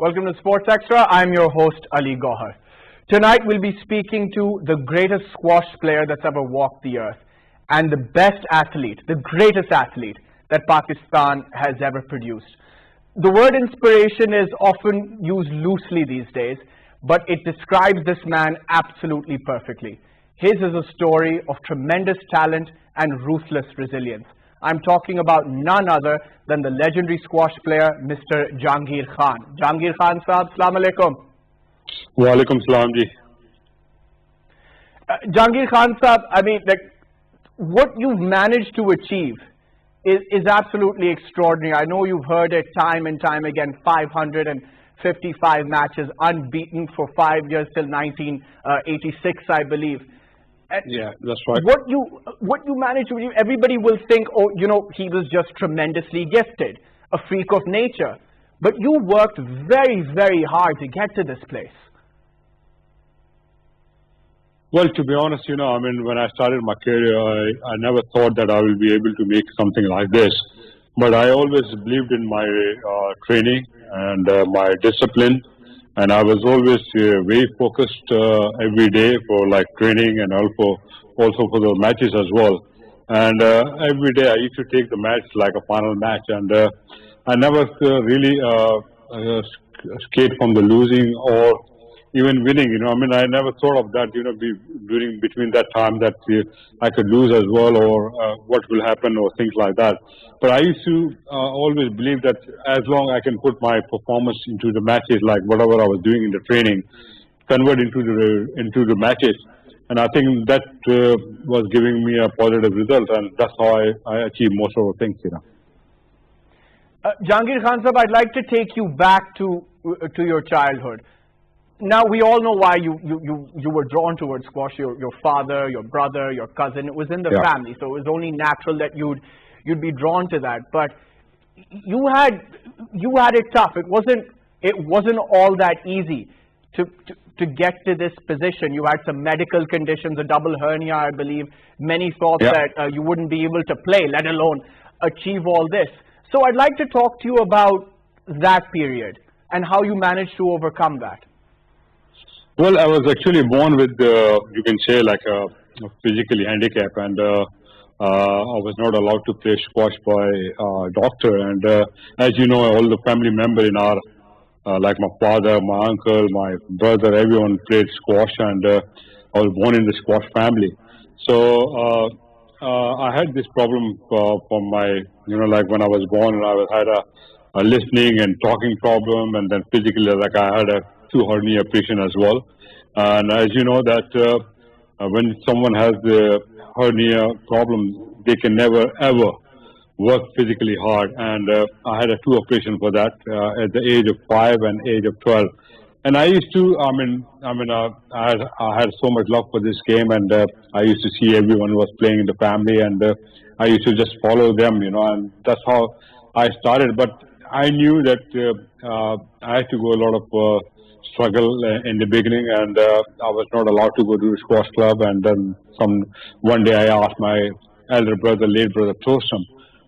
Welcome to Sports Extra. I'm your host, Ali Gohar. Tonight we'll be speaking to the greatest squash player that's ever walked the earth and the best athlete, the greatest athlete that Pakistan has ever produced. The word inspiration is often used loosely these days, but it describes this man absolutely perfectly. His is a story of tremendous talent and ruthless resilience. I'm talking about none other than the legendary squash player, Mr. Jahangir Khan. Jahangir Khan Saab, Assalamu Alaikum. Wa Alaikum Salam ji. Jahangir Khan Saab, I mean, what you've managed to achieve is absolutely extraordinary. I know you've heard it time and time again, 555 matches, unbeaten for 5 years till 1986, I believe. Yeah, that's right. What you managed to do, everybody will think, oh, you know, he was just tremendously gifted, a freak of nature. But you worked very, very hard to get to this place. Well, to be honest, you know, I mean, when I started my career, I never thought that I will be able to make something like this. But I always believed in my training and my discipline. And I was always very focused every day for like training and also for the matches as well. And every day I used to take the match like a final match. And I never really escaped from the losing or even winning. You know, I mean, I never thought of that, you know, between that time that I could lose as well or what will happen or things like that. But I used to always believe that as long I can put my performance into the matches, like whatever I was doing in the training, convert into the matches. And I think that was giving me a positive result, and that's how I achieved most of the things, you know. Jahangir Khan Sahab, I'd like to take you back to your childhood. Now, we all know why you were drawn towards squash. Your father, your brother, your cousin, it was in the family, so it was only natural that you'd be drawn to that. But you had it tough. It wasn't all that easy to get to this position. You had some medical conditions, a double hernia, I believe. Many thought that you wouldn't be able to play, let alone achieve all this. So I'd like to talk to you about that period and how you managed to overcome that. Well, I was actually born with, you can say, like a physically handicap, and I was not allowed to play squash by doctor. And as you know, all the family members in our, like my father, my uncle, my brother, everyone played squash, and I was born in the squash family. So I had this problem from my, you know, like when I was born, I had a listening and talking problem, and then physically, like I had a 2 hernia operation as well. And as you know that when someone has the hernia problem, they can never ever work physically hard. And I had a 2 operation for that at the age of 5 and age of 12. And I used to, I had so much love for this game, and I used to see everyone who was playing in the family, and I used to just follow them, you know, and that's how I started. But I knew that I had to go a lot of struggle in the beginning, and I was not allowed to go to the squash club. And then one day I asked my elder brother, late brother Tosam,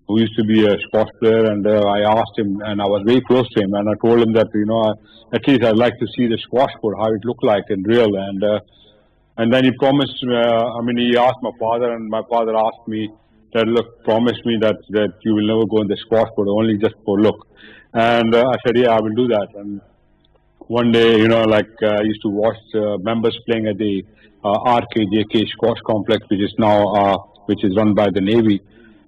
who used to be a squash player, and I asked him, and I was very close to him, and I told him that, you know, at least I'd like to see the squash court, how it looked like in real. And then he promised, he asked my father, and my father asked me that, look, promise me that you will never go in the squash court, only just for look. And I said, yeah, I will do that. And one day, you know, like I used to watch members playing at the RKJK squash complex, which is now which is run by the Navy.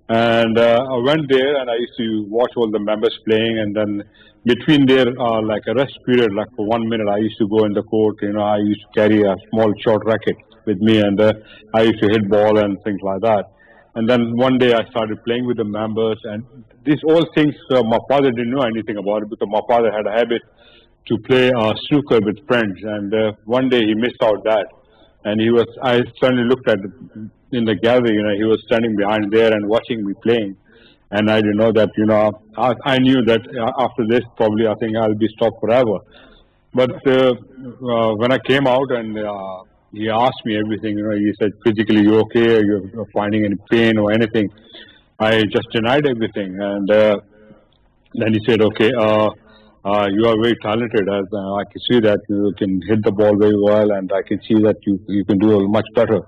And I went there, and I used to watch all the members playing. And then between their like a rest period, like for 1 minute, I used to go in the court. You know, I used to carry a small short racket with me, and I used to hit ball and things like that. And then one day I started playing with the members, and these all things my father didn't know anything about it, because my father had a habit to play snooker with friends. And one day he missed out that, and I suddenly looked at in the gallery, you know, he was standing behind there and watching me playing. And I didn't know that, you know, I knew that after this, probably I think I'll be stopped forever. But when I came out, and he asked me everything, you know, he said, physically, you okay? Are you finding any pain or anything? I just denied everything. And then he said, okay, you are very talented. As I can see that you can hit the ball very well, and I can see that you can do much better.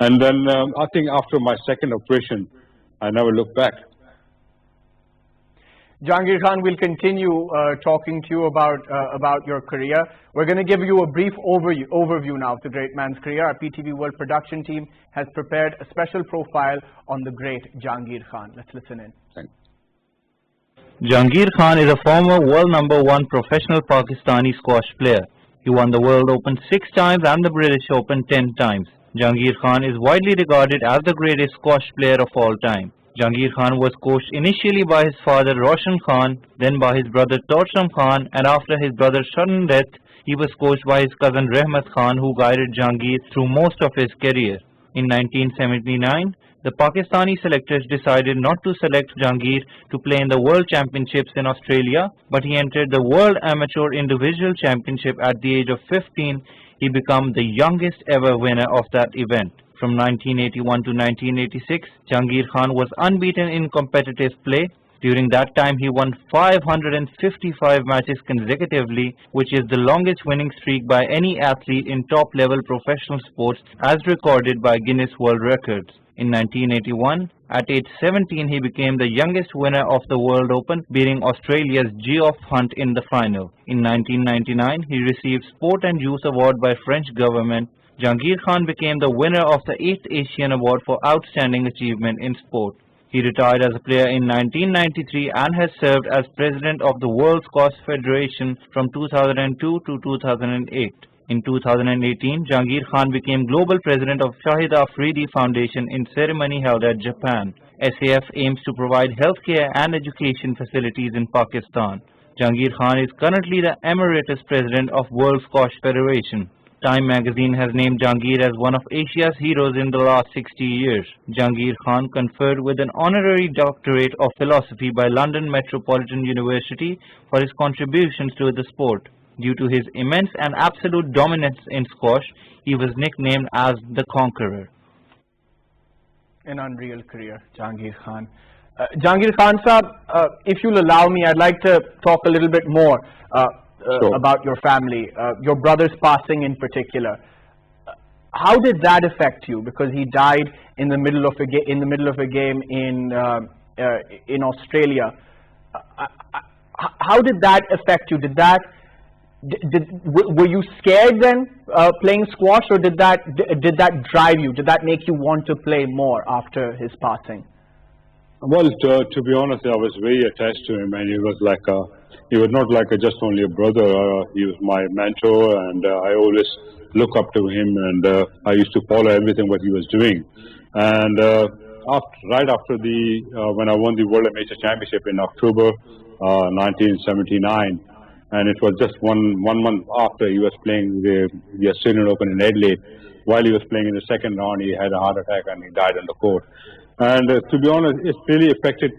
And then I think after my second operation, I never looked back. Jahangir Khan, will continue talking to you about your career. We're going to give you a brief overview now of the great man's career. Our PTV World production team has prepared a special profile on the great Jahangir Khan. Let's listen in. Thanks. Jahangir Khan is a former world #1 professional Pakistani squash player. He won the World Open 6 times and the British Open 10 times. Jahangir Khan is widely regarded as the greatest squash player of all time. Jahangir Khan was coached initially by his father Roshan Khan, then by his brother Torsam Khan, and after his brother's sudden death, he was coached by his cousin Rahmat Khan, who guided Jahangir through most of his career. In 1979, the Pakistani selectors decided not to select Jahangir to play in the World Championships in Australia, but he entered the World Amateur Individual Championship at the age of 15. He became the youngest ever winner of that event. From 1981 to 1986, Jahangir Khan was unbeaten in competitive play. During that time, he won 555 matches consecutively, which is the longest winning streak by any athlete in top-level professional sports as recorded by Guinness World Records. In 1981, at age 17, he became the youngest winner of the World Open, beating Australia's Geoff Hunt in the final. In 1999, he received Sport and Youth Award by French government. Jahangir Khan became the winner of the 8th Asian Award for Outstanding Achievement in Sport. He retired as a player in 1993 and has served as president of the World Squash Federation from 2002 to 2008. In 2018, Jahangir Khan became global president of Shahid Afridi Foundation in ceremony held at Japan. SAF aims to provide healthcare and education facilities in Pakistan. Jahangir Khan is currently the emeritus president of World Squash Federation. Time magazine has named Jahangir as one of Asia's heroes in the last 60 years. Jahangir Khan conferred with an honorary doctorate of philosophy by London Metropolitan University for his contributions to the sport. Due to his immense and absolute dominance in squash, he was nicknamed as the Conqueror. An unreal career, Jahangir Khan. Jahangir Khan Sahab, if you'll allow me, I'd like to talk a little bit more Sure. about your family, your brother's passing in particular. How did that affect you? Because he died in the middle of a game in Australia. How did that affect you? Were you scared then playing squash, or did that drive you? Did that make you want to play more after his passing? Well, to be honest, I was very attached to him, and he was not like just only a brother. He was my mentor, and I always look up to him, and I used to follow everything what he was doing. And right after when I won the World Amateur Championship in October 1979, and it was just one month after he was playing the Australian Open in Adelaide. While he was playing in the second round, he had a heart attack and he died on the court. And to be honest, it really affected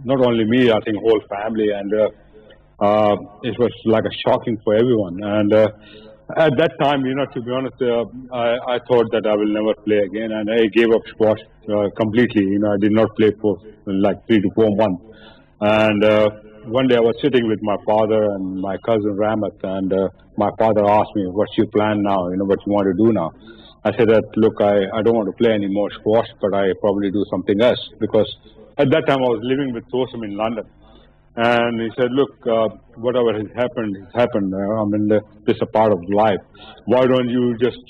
not only me, I think whole family, and it was like a shocking for everyone. And at that time, to be honest, I thought that I will never play again, and I gave up squash completely. I did not play for like 3 to 4 months. And one day I was sitting with my father and my cousin Ramat, and my father asked me, "What's your plan now? What you want to do now?" I said that, "Look, I don't want to play any more squash, but I probably do something else." Because at that time I was living with Tosam in London. And he said, "Look, whatever has happened, has happened. This is a part of life. Why don't you just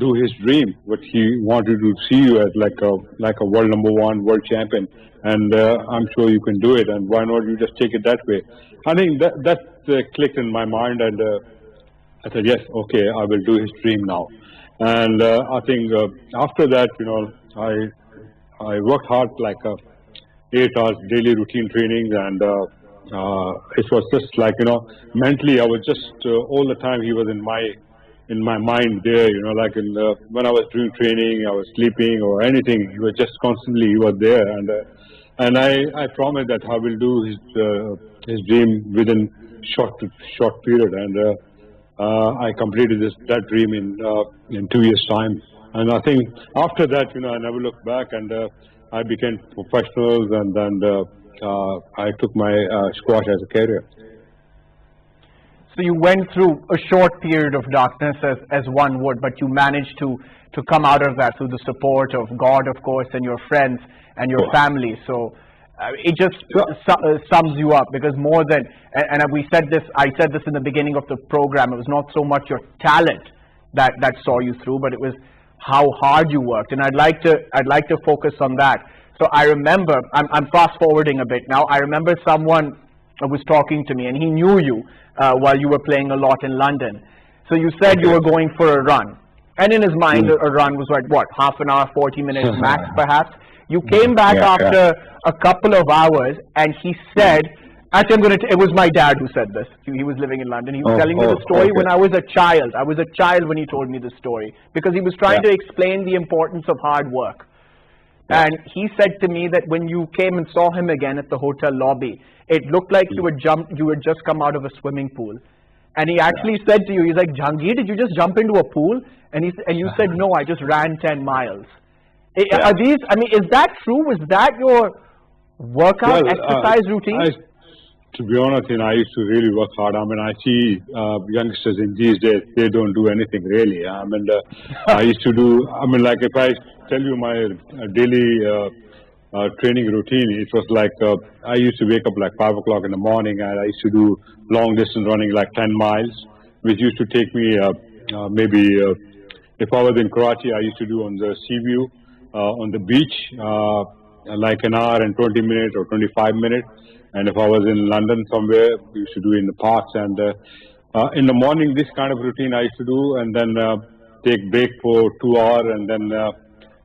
do his dream, what he wanted to see you as like a world #1 world champion, and I'm sure you can do it, and why not you just take it that way?" I think that clicked in my mind, and I said, "Yes, okay, I will do his dream now." And I think after that, I worked hard, like 8 hours daily routine training, and it was just like, mentally I was just all the time he was in my mind there, when I was doing training, I was sleeping or anything, he was just constantly, he was there. And I promised that I will do his dream within short period, and I completed that dream in 2 years' time. And I think after that, I never looked back, and I became professionals, and then I took my squash as a career. So you went through a short period of darkness as one would, but you managed to come out of that through the support of God, of course, and your friends and your family. So it just sums you up, because more than, and I said this in the beginning of the program, it was not so much your talent that saw you through, but it was how hard you worked. And I'd like to focus on that. So I remember, I'm fast forwarding a bit now. I remember someone was talking to me, and he knew you while you were playing a lot in London. So you said you were going for a run, and in his mind, a run was like what, half an hour, 40 minutes max, perhaps. You came back after a couple of hours, and he said, actually, it was my dad who said this. He was living in London. He was telling me the story when I was a child. I was a child when he told me the story, because he was trying to explain the importance of hard work. And he said to me that when you came and saw him again at the hotel lobby, it looked like you had just come out of a swimming pool. And he actually said to you, he's like, Jahangir, did you just jump into a pool? And you said, no, I just ran 10 miles. Are these, I mean, is that true? Was that your workout exercise routine? To be honest, I used to really work hard. I mean, I see youngsters in these days, they don't do anything really. I mean, I used to do, I mean, like if I tell you my daily training routine, it was like, I used to wake up like 5 o'clock in the morning, and I used to do long distance running like 10 miles, which used to take me maybe, if I was in Karachi, I used to do on the sea view, on the beach, like an hour and 20 minutes or 25 minutes. And if I was in London somewhere, we used to do in the parks. And in the morning, this kind of routine I used to do, and then take break for 2 hours, and then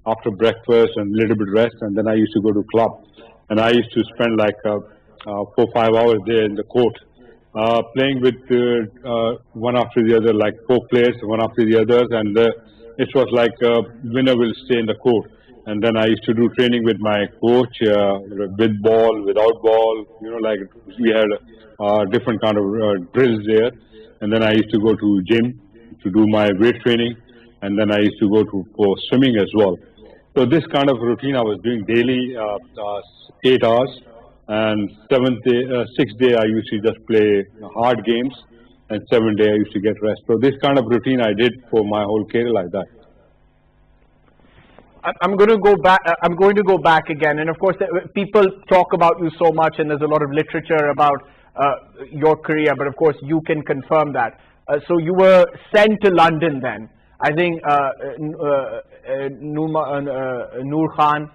after breakfast and a little bit rest, and then I used to go to club. And I used to spend like 4 or 5 hours there in the court, playing with one after the other, like 4 players, one after the others, and it was like winner will stay in the court. And then I used to do training with my coach, with ball, without ball, like we had different kind of drills there. And then I used to go to gym to do my weight training, and then I used to go for swimming as well. So this kind of routine I was doing daily, 8 hours, and 6th day I used to just play hard games, and 7th day I used to get rest. So this kind of routine I did for my whole career like that. I'm going to go back. I'm going to go back again, and of course, people talk about you so much, and there's a lot of literature about your career. But of course, you can confirm that. So you were sent to London then. I think Noor Khan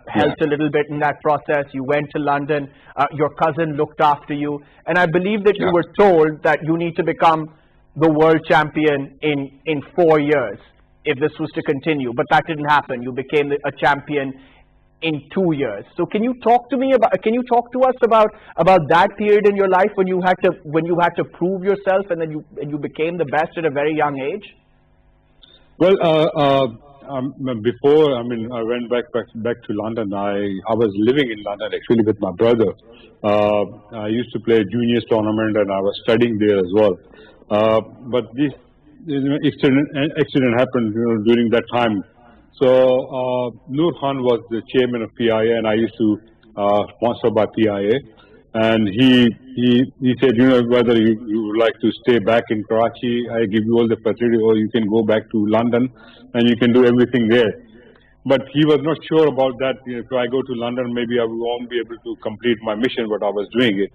helped a little bit in that process. You went to London. Your cousin looked after you, and I believe that you were told that you need to become the world champion in 4 years. If this was to continue, but that didn't happen. You became a champion in 2 years. So can you talk to me about? Can you talk to us about that period in your life when you had to prove yourself, and then you became the best at a very young age? Well, before I went back to London. I was living in London actually with my brother. I used to play juniors tournament, and I was studying there as well. But this accident happened during that time. So Noor Khan was the chairman of PIA, and I used to sponsor by PIA. And he said, whether you would like to stay back in Karachi, I give you all the facility, or you can go back to London and you can do everything there. But he was not sure about that. If I go to London, maybe I won't be able to complete my mission, but I was doing it.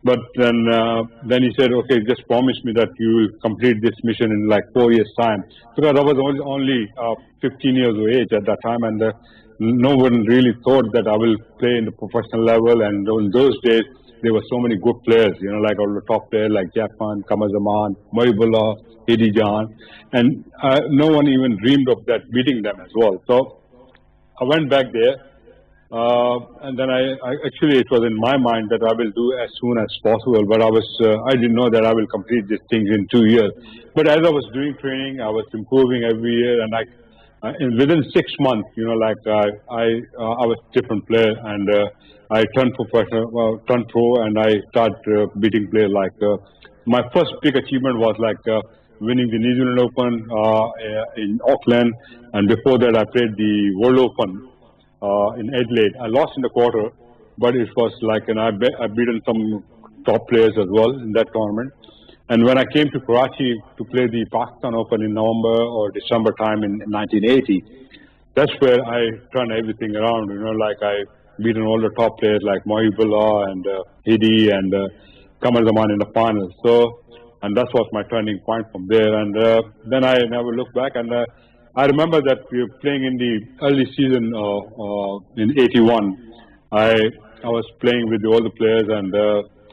But then he said, okay, just promise me that you will complete this mission in like 4 years' time. Because I was only 15 years of age at that time, and no one really thought that I will play in the professional level. And in those days, there were so many good players, like all the top players like Japan, Kamal Zaman, Mohibullah, Hedi Jan. And no one even dreamed of that, beating them as well. So I went back there. And then I actually, it was in my mind that I will do as soon as possible, but I didn't know that I will complete these things in 2 years. But as I was doing training, I was improving every year, and within 6 months, I was a different player, and I turned pro, and I started beating players. Like my first big achievement was like winning the New Zealand Open in Auckland, and before that I played the World Open in Adelaide. I lost in the quarter, but it was like, and I beaten some top players as well in that tournament. And when I came to Karachi to play the Pakistan Open in November or December time in 1980, that's where I turned everything around. Like I beaten all the top players like Mohibullah and Hidi and Kamar Zaman in the finals. So, and that was my turning point from there. And then I never looked back. And I remember that we were playing in the early season in '81. I was playing with all the players, and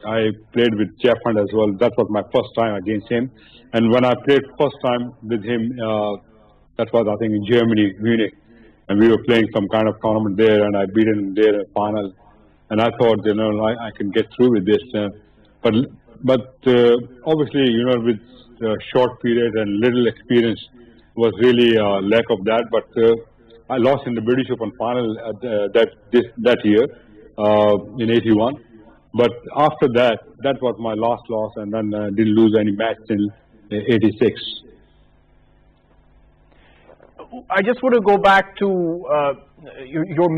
I played with Jeff Hunt as well. That was my first time against him. And when I played first time with him, that was I think in Germany, Munich, and we were playing some kind of tournament there, and I beat him there in the final. And I thought, I can get through with this. But obviously, with short period and little experience, was really a lack of that. But I lost in the British Open final that year in '81. But after that, that was my last loss, and then didn't lose any match till '86. I just want to go back to your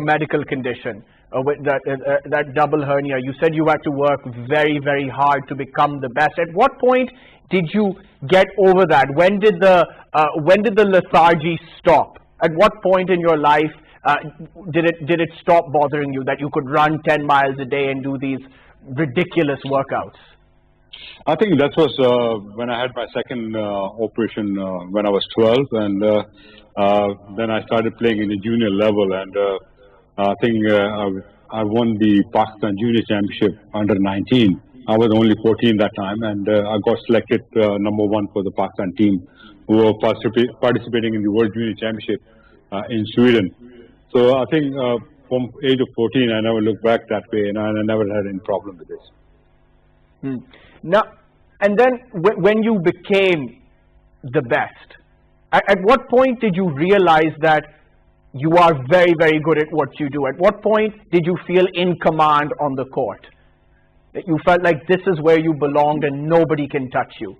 medical condition with that double hernia. You said you had to work very, very hard to become the best. At what point did you get over that? When did the lethargy stop? At what point in your life did it stop bothering you that you could run 10 miles a day and do these ridiculous workouts? I think that was when I had my second operation when I was 12, and then I started playing in the junior level, and I think I won the Pakistan Junior Championship under 19. I was only 14 that time, and I got selected number 1 for the Pakistan team, who were participating in the World Junior Championship in Sweden. So I think from age of 14, I never looked back that way, and I never had any problem with this. Now, and then when you became the best, at what point did you realize that you are very, very good at what you do? At what point did you feel in command on the court? That you felt like this is where you belonged and nobody can touch you?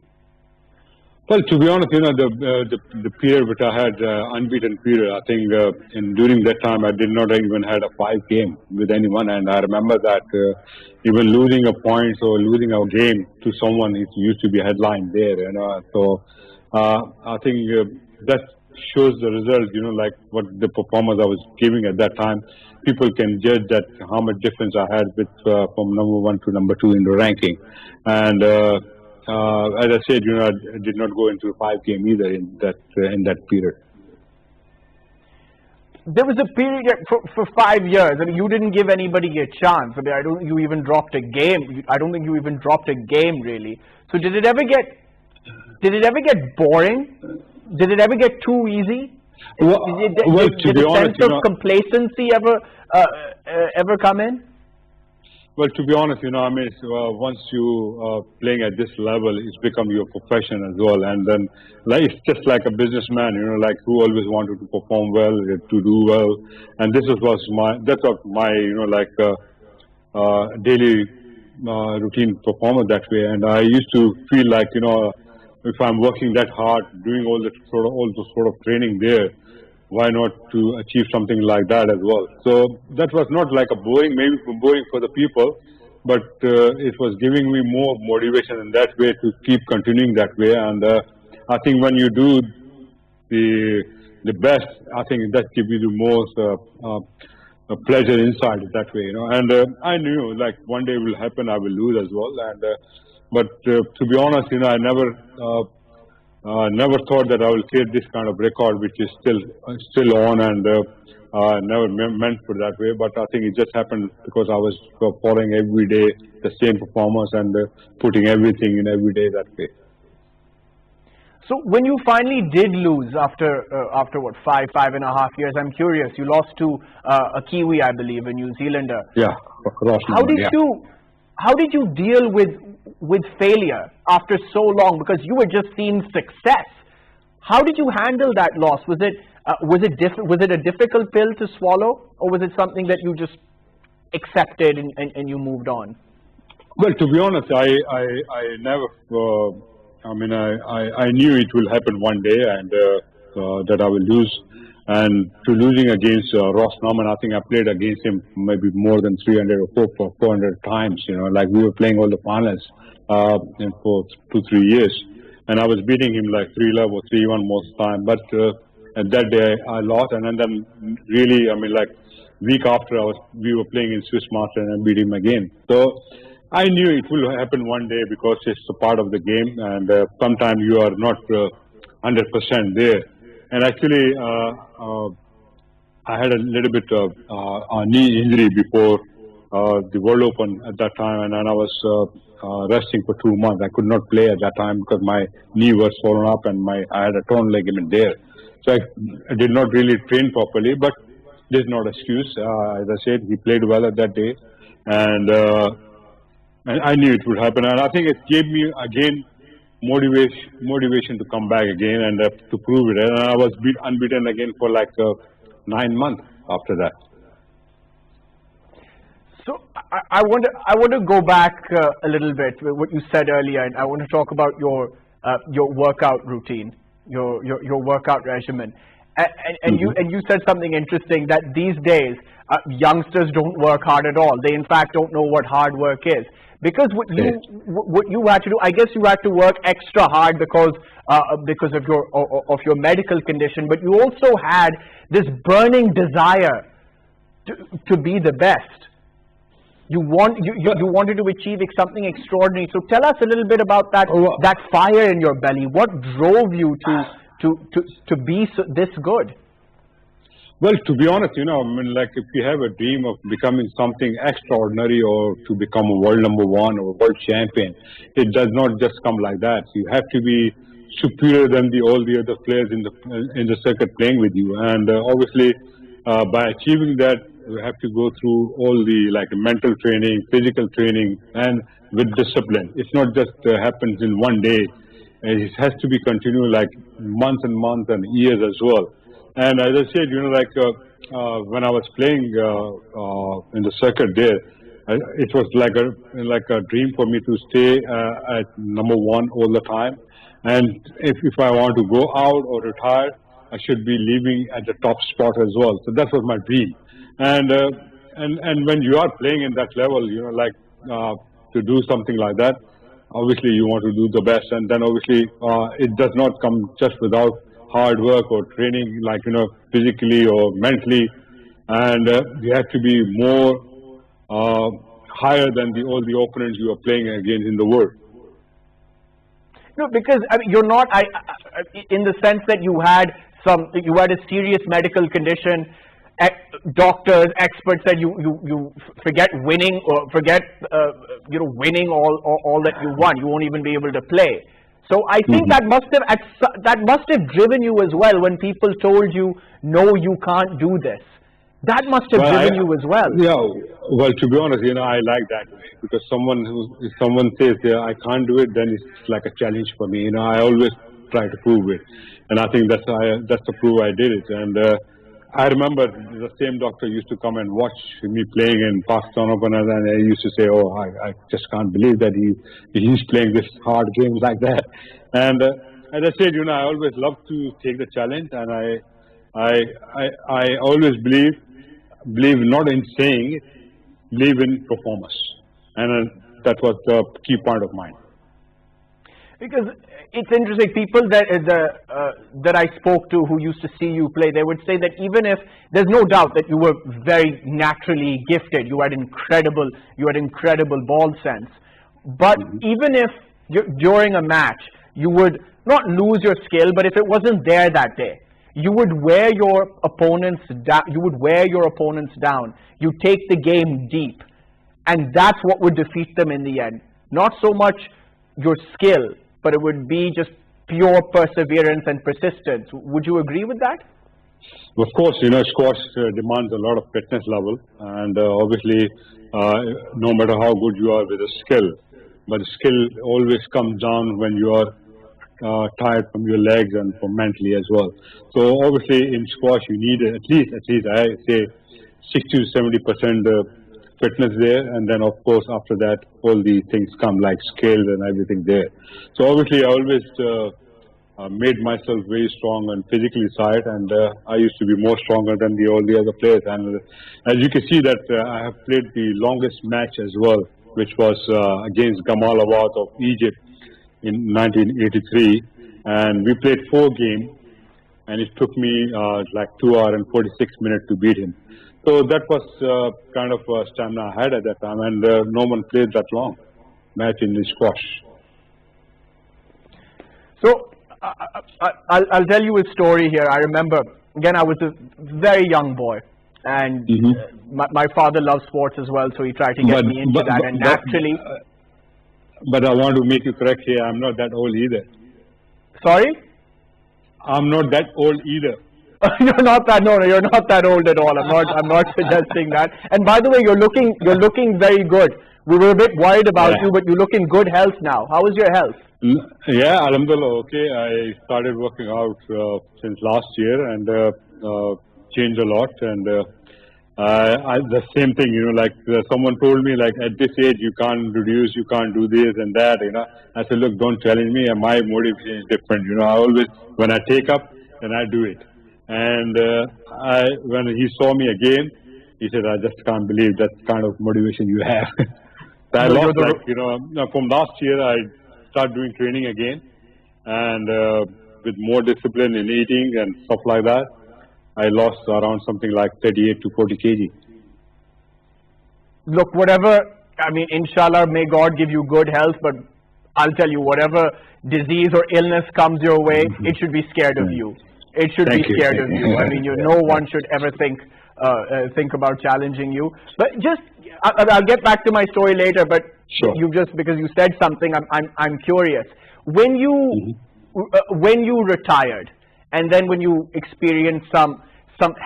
Well, to be honest, the period which I had, unbeaten period, I think during that time I did not even had a 5 game with anyone, and I remember that even losing a point or losing a game to someone, it used to be a headline there, So I think that shows the result, like what the performance I was giving at that time. People can judge that how much difference I had with from number 1 to number 2 in the ranking, and. As I said, I did not go into a 5 game either in that period. There was a period for 5 years. I mean, you didn't give anybody a chance. I mean, I don't think you even dropped a game. I don't think you even dropped a game really. So did it ever get boring? Did it ever get too easy? Did the sense of complacency ever come in? Well, to be honest, once you playing at this level, it's become your profession as well. And then, it's just like a businessman, who always wanted to perform well, to do well. And this was my daily routine performance that way. And I used to feel like, if I'm working that hard, doing all the sort of training there, why not to achieve something like that as well? So that was not like maybe boring for the people, but it was giving me more motivation in that way to keep continuing that way. And I think when you do the best, I think that gives you the most pleasure inside that way, And I knew one day will happen, I will lose as well. And but to be honest, I never thought that I will create this kind of record, which is still on, and never meant for that way. But I think it just happened because I was following every day the same performance and putting everything in every day that way. So when you finally did lose after what, 5.5 years, I'm curious. You lost to a Kiwi, I believe, a New Zealander. Yeah, How did you deal with failure after so long? Because you were just seeing success. How did you handle that loss? Was it a difficult pill to swallow, or was it something that you just accepted and you moved on? Well, to be honest, I never. I knew it will happen one day, and that I will lose. And to losing against Ross Norman, I think I played against him maybe more than 300 or 400 times. Like we were playing all the finals for 2-3 years, and I was beating him like 3-love or 3-1 most time. But at that day I lost, and then really, I mean, like week after we were playing in Swiss Master, and I beat him again. So I knew it will happen one day because it's a part of the game, and sometimes you are not 100% there. And actually, I had a little bit of a knee injury before the World Open at that time, and then I was resting for 2 months. I could not play at that time because my knee was swollen up and I had a torn ligament there. So I did not really train properly, but this is not an excuse. As I said, he played well at that day, and I knew it would happen. And I think it gave me again motivation to come back again and to prove it. And I was unbeaten again for like 9 months after that. So I want to go back a little bit with what you said earlier, and I want to talk about your workout routine, your workout regimen. And you said something interesting, that these days youngsters don't work hard at all. They in fact don't know what hard work is. Because what you had to do, I guess you had to work extra hard because of your medical condition, but you also had this burning desire to be the best. You wanted to achieve something extraordinary. So tell us a little bit about that fire in your belly. What drove you to be this good? Well, to be honest, I mean, like if you have a dream of becoming something extraordinary or to become a world #1 or world champion, it does not just come like that. You have to be superior than all the other players in the circuit playing with you. And obviously, by achieving that, you have to go through all the mental training, physical training, and with discipline. It's not just happens in one day. It has to be continued like months and months and years as well. And as I said, when I was playing in the circuit there, it was like a dream for me to stay at #1 all the time. And if I want to go out or retire, I should be leaving at the top spot as well. So that was my dream. And when you are playing in that level, to do something like that, obviously you want to do the best. And then obviously it does not come just without hard work or training, physically or mentally, and you have to be more higher than all the opponents you are playing against in the world. No, because I mean, you're not. In the sense that you had a serious medical condition. Doctors, experts said you forget winning or forget winning all that you won. You won't even be able to play. So I think that must have driven you as well when people told you, no, you can't do this. That must have driven you as well. Yeah, well, to be honest, I like that way, because if someone says, I can't do it, then it's like a challenge for me. I always try to prove it, and I think that's the proof I did it. And I remember the same doctor used to come and watch me playing in Pakistan Open, and I used to say, "Oh, I just can't believe that he's playing this hard game like that." And as I said, I always love to take the challenge, and I always believe not in saying it, believe in performance, and that was the key point of mine. Because it's interesting, people that I spoke to who used to see you play, they would say that even if there's no doubt that you were very naturally gifted, you had incredible ball sense, but even if during a match you would not lose your skill, but if it wasn't there that day, you would wear your opponents down. You take the game deep, and that's what would defeat them in the end. Not so much your skill, but it would be just pure perseverance and persistence. Would you agree with that? Of course, squash demands a lot of fitness level, and obviously, no matter how good you are with a skill, but skill always comes down when you are tired from your legs and from mentally as well. So obviously, in squash, you need at least I say 60 to 70% fitness there, and then of course after that all the things come like skills and everything there. So obviously I always made myself very strong on physically side, and I used to be more stronger than all the other players. And as you can see that I have played the longest match as well, which was against Gamal Awad of Egypt in 1983, and we played 4 games, and it took me like 2 hours and 46 minutes to beat him. So that was kind of stamina I had at that time, and no one played that long match in the squash. So I'll tell you a story here. I remember, again, I was a very young boy, and my father loves sports as well, so he tried to get me into that, and naturally... But I want to make you correct here, I'm not that old either. Sorry? I'm not that old either. You're not that, no, you're not that old at all. I'm not suggesting that. And by the way, you're looking very good. We were a bit worried about you, but you look in good health now. How is your health? Yeah, alhamdulillah, okay. I started working out since last year, and changed a lot, and the same thing, like someone told me, like, at this age you can't reduce, you can't do this and that, I said, look, don't challenge me, and my motivation is different, I always, when I take up, then I do it. And when he saw me again, he said, I just can't believe that kind of motivation you have. So I lost, like, from last year I started doing training again, and with more discipline in eating and stuff like that, I lost around something like 38 to 40 kg. Look, whatever, inshallah, may God give you good health, but I'll tell you, whatever disease or illness comes your way, it should be scared of you. It should be scared of you. No one should ever think about challenging you. But just, I'll get back to my story later, but you just, because you said something, I'm curious. When you retired, and then when you experienced some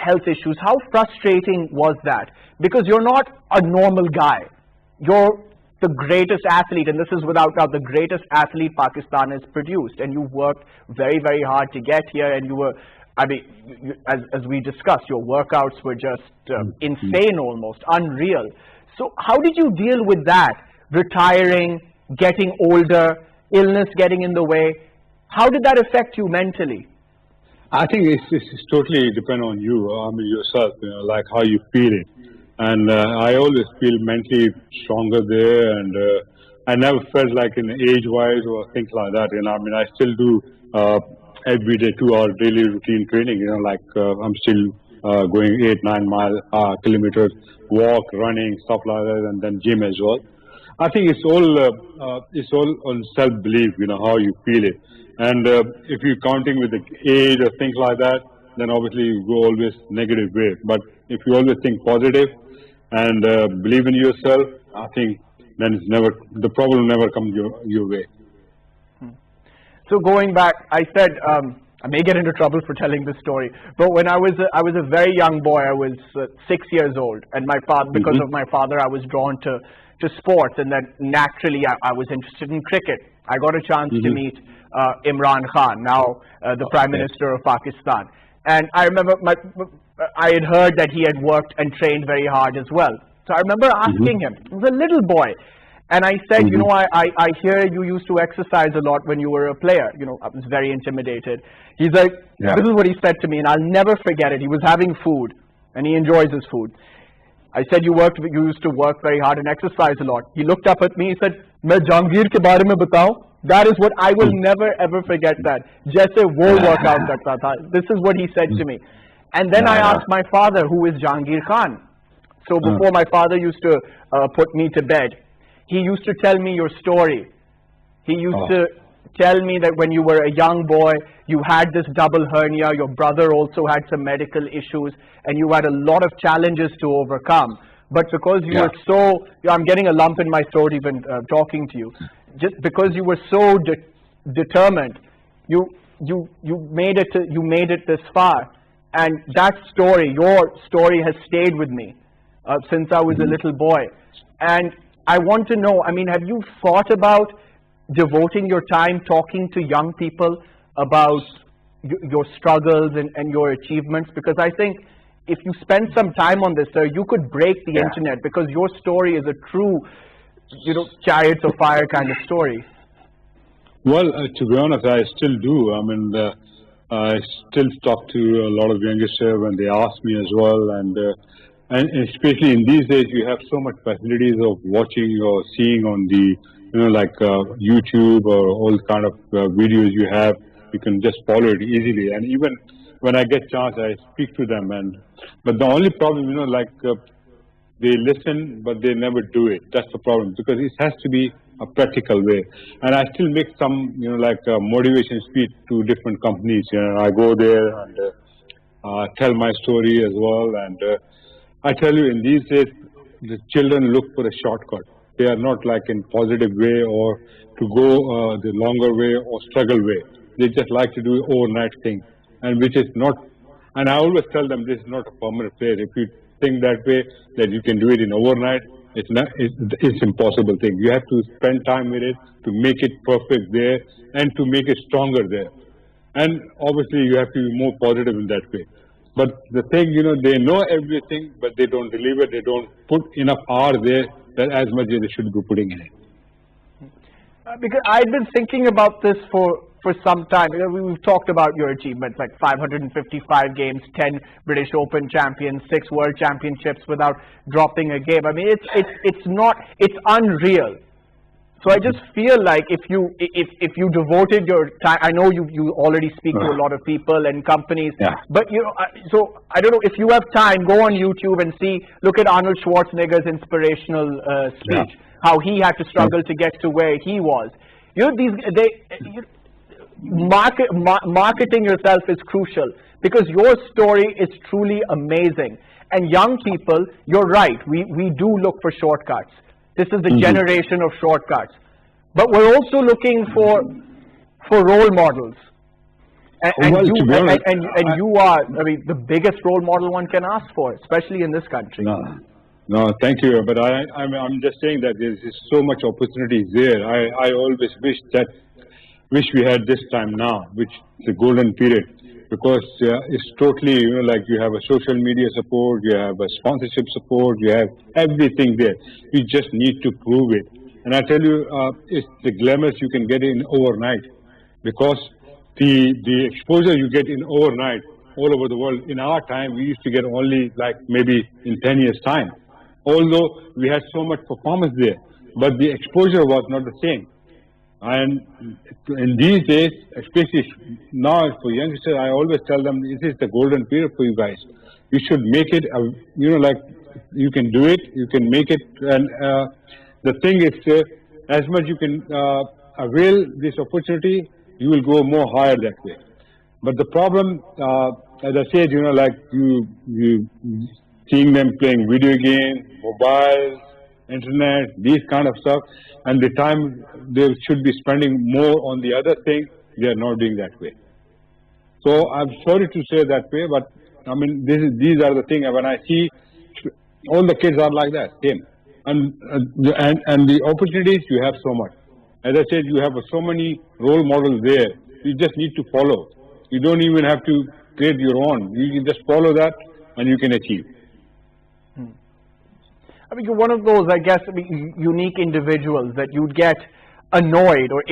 health issues, how frustrating was that? Because you're not a normal guy. You're the greatest athlete, and this is without doubt the greatest athlete Pakistan has produced. And you worked very, very hard to get here, and you were, as we discussed, your workouts were just insane, almost unreal. So how did you deal with that? Retiring, getting older, illness getting in the way. How did that affect you mentally? I think it's totally depend on you, yourself, like how you feel it. And I always feel mentally stronger there, and I never felt like in age-wise or things like that. I still do every day 2-hour daily routine training. Like I'm still going 8-9 kilometers, walk, running, stuff like that, and then gym as well. I think it's all on self-belief. How you feel it. And if you're counting with the age or things like that, then obviously you go always negative way. But if you always think positive and believe in yourself, I think then the problem never comes your way. So going back, I said, I may get into trouble for telling this story, but when I was a very young boy, I was 6 years old, and my father, because of my father, I was drawn to sports, and then naturally I was interested in cricket. I got a chance to meet Imran Khan, now the Prime Minister of Pakistan. And I remember I had heard that he had worked and trained very hard as well. So I remember asking him, he was a little boy, and I said, I hear you used to exercise a lot when you were a player. I was very intimidated. He's like, this is what he said to me, and I'll never forget it. He was having food, and he enjoys his food. I said, you used to work very hard and exercise a lot. He looked up at me, he said, "Main Jahangir ke baare mein batao." That is what I will never ever forget that. Jaise wo workout karta tha. This is what he said to me. And then I asked my father, who is Jahangir Khan. So before my father used to put me to bed, he used to tell me your story. He used to tell me that when you were a young boy, you had this double hernia, your brother also had some medical issues, and you had a lot of challenges to overcome. But because you were so, I'm getting a lump in my throat even talking to you, just because you were so determined, you made it this far. And that story, your story, has stayed with me since I was a little boy. And I want to know, have you thought about devoting your time talking to young people about your struggles and your achievements? Because I think if you spend some time on this, sir, you could break the internet, because your story is a true, chariots of fire kind of story. Well, to be honest, I still do. I mean, I still talk to a lot of youngsters when they ask me as well, and especially in these days, you have so much facilities of watching or seeing on the, like YouTube or all kind of videos you have. You can just follow it easily, and even when I get chance, I speak to them. And but the only problem, like they listen, but they never do it. That's the problem because it has to be a practical way. And I still make some, like motivation speech to different companies. I go there and tell my story as well. And I tell you, in these days, the children look for a shortcut. They are not like in positive way or to go the longer way or struggle way. They just like to do overnight thing, and which is not. And I always tell them this is not a permanent place. If you think that way, that you can do it in overnight, it's not. It's impossible thing. You have to spend time with it to make it perfect there and to make it stronger there. And obviously, you have to be more positive in that way. But the thing, they know everything, but they don't deliver. They don't put enough hour there that as much as they should be putting in it. Because I've been thinking about this for some time. We've talked about your achievements, like 555 games, 10 British Open champions, 6 World Championships without dropping a game. I mean, it's unreal. So I just feel like if you devoted your time, I know you already speak to a lot of people and companies, but so I don't know if you have time, go on YouTube and look at Arnold Schwarzenegger's inspirational speech, how he had to struggle to get to where he was. Marketing yourself is crucial because your story is truly amazing. And young people, you're right, we do look for shortcuts. This is the generation of shortcuts. But we're also looking for role models. And you are, I mean, the biggest role model one can ask for, especially in this country. No, thank you. But I'm just saying that there's so much opportunities there. I always wish we had this time now, which is a golden period. Because it's totally, like you have a social media support, you have a sponsorship support, you have everything there. You just need to prove it. And I tell you, it's the glamours you can get in overnight. Because the exposure you get in overnight all over the world, in our time, we used to get only like maybe in 10 years' time. Although we had so much performance there, but the exposure was not the same. And in these days, especially now for youngsters, I always tell them this is the golden period for you guys. You should make it, like you can do it, you can make it. And the thing is, as much you can avail this opportunity, you will go more higher that way. But the problem, as I said, like you seeing them playing video games, mobiles, internet, these kind of stuff, and the time they should be spending more on the other thing, they are not doing that way. So I'm sorry to say that way, but I mean these are the things. When I see all the kids are like that, same, and the opportunities you have so much. As I said, you have so many role models there. You just need to follow. You don't even have to create your own. You can just follow that, and you can achieve. I mean, you're one of those, I guess, unique individuals that you'd get annoyed or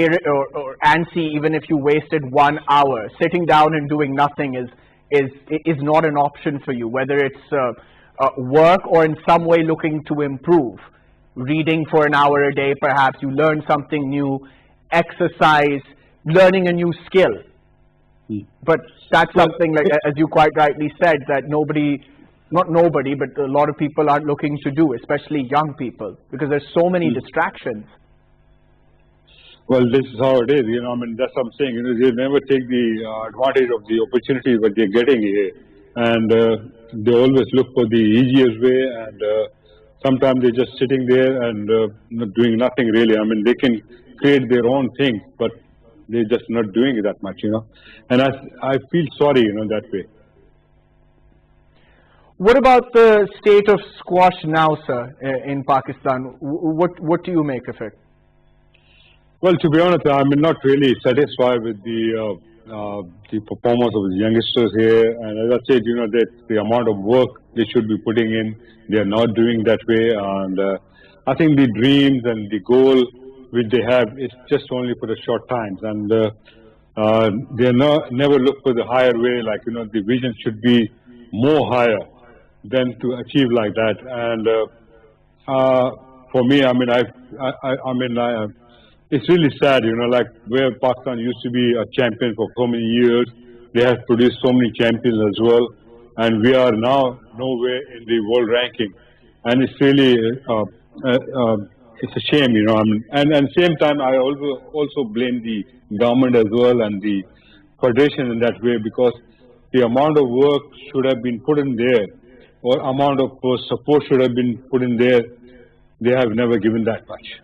antsy even if you wasted 1 hour. Sitting down and doing nothing is not an option for you, whether it's work or in some way looking to improve. Reading for an hour a day, perhaps you learn something new, exercise, learning a new skill. But that's something, like as you quite rightly said, that not nobody, but a lot of people aren't looking to do, especially young people, because there's so many distractions. Well, this is how it is, I mean, that's what I'm saying, they never take the advantage of the opportunity that they're getting here. And they always look for the easiest way, and sometimes they're just sitting there and not doing nothing really. I mean, they can create their own things, but they're just not doing it that much, And I feel sorry, that way. What about the state of squash now, sir, in Pakistan? What do you make of it? Well, to be honest, I'm not really satisfied with the performance of the youngsters here. And as I said, that the amount of work they should be putting in, they are not doing that way. And I think the dreams and the goal which they have is just only for the short times, and they never look for the higher way. Like the vision should be more higher than to achieve like that. And for me, it's really sad, like where Pakistan used to be a champion for so many years. They have produced so many champions as well, and we are now nowhere in the world ranking. And it's really, it's a shame, and same time, I also blame the government as well and the federation in that way, because the amount of work should have been put in there, or amount of support should have been put in there. They have never given that much.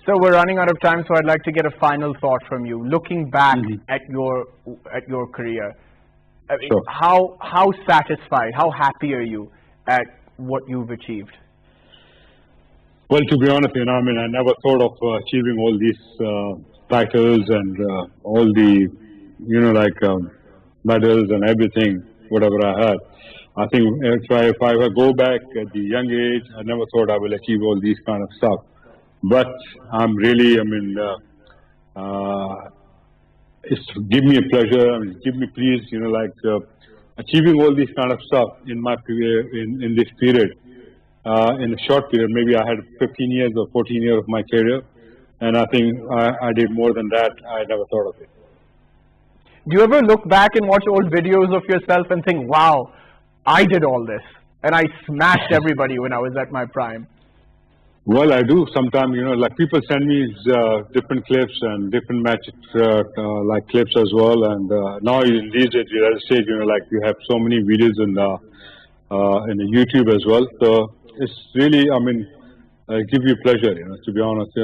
So we're running out of time, so I'd like to get a final thought from you. Looking back at your career, I mean, Sure. how satisfied, how happy are you at what you've achieved? Well, to be honest, I never thought of achieving all these titles and all the, medals and everything, whatever I had. I think if I go back at the young age, I never thought I will achieve all these kind of stuff. But I'm really, it's give me a pleasure, give me peace, achieving all these kind of stuff in this period, in a short period. Maybe I had 15 years or 14 years of my career, and I think I did more than that. I never thought of it. Do you ever look back and watch old videos of yourself and think, wow, I did all this, and I smashed everybody when I was at my prime? Well, I do sometimes, like people send me different clips and different matches, like clips as well. And now in these days, at a stage, like you have so many videos in the YouTube as well. So it's really, give you pleasure, to be honest.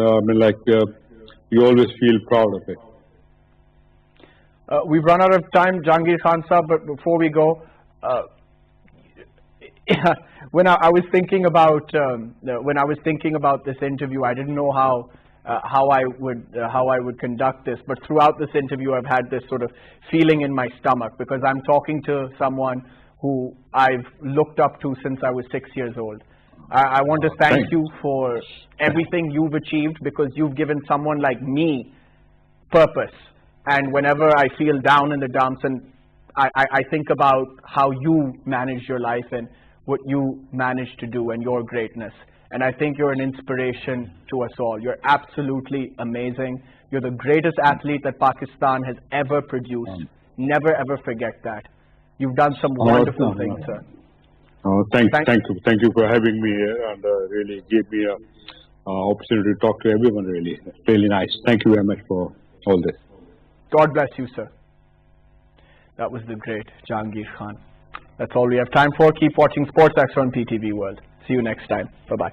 You always feel proud of it. We've run out of time, Jahangir Khan Sahab, but before we go, when I was thinking about this interview, I didn't know how I would conduct this. But throughout this interview, I've had this sort of feeling in my stomach, because I'm talking to someone who I've looked up to since I was 6 years old. I want to thank you for everything you've achieved, because you've given someone like me purpose. And whenever I feel down in the dumps, and I think about how you manage your life and what you managed to do and your greatness. And I think you're an inspiration to us all. You're absolutely amazing. You're the greatest athlete that Pakistan has ever produced. Never ever forget that. You've done some wonderful things, sir. Thank you for having me here, and really gave me an opportunity to talk to everyone. Really nice. Thank you very much for all this. God bless you, sir. That was the great Jahangir Khan. That's all we have time for. Keep watching Sports X on PTV World. See you next time. Bye-bye.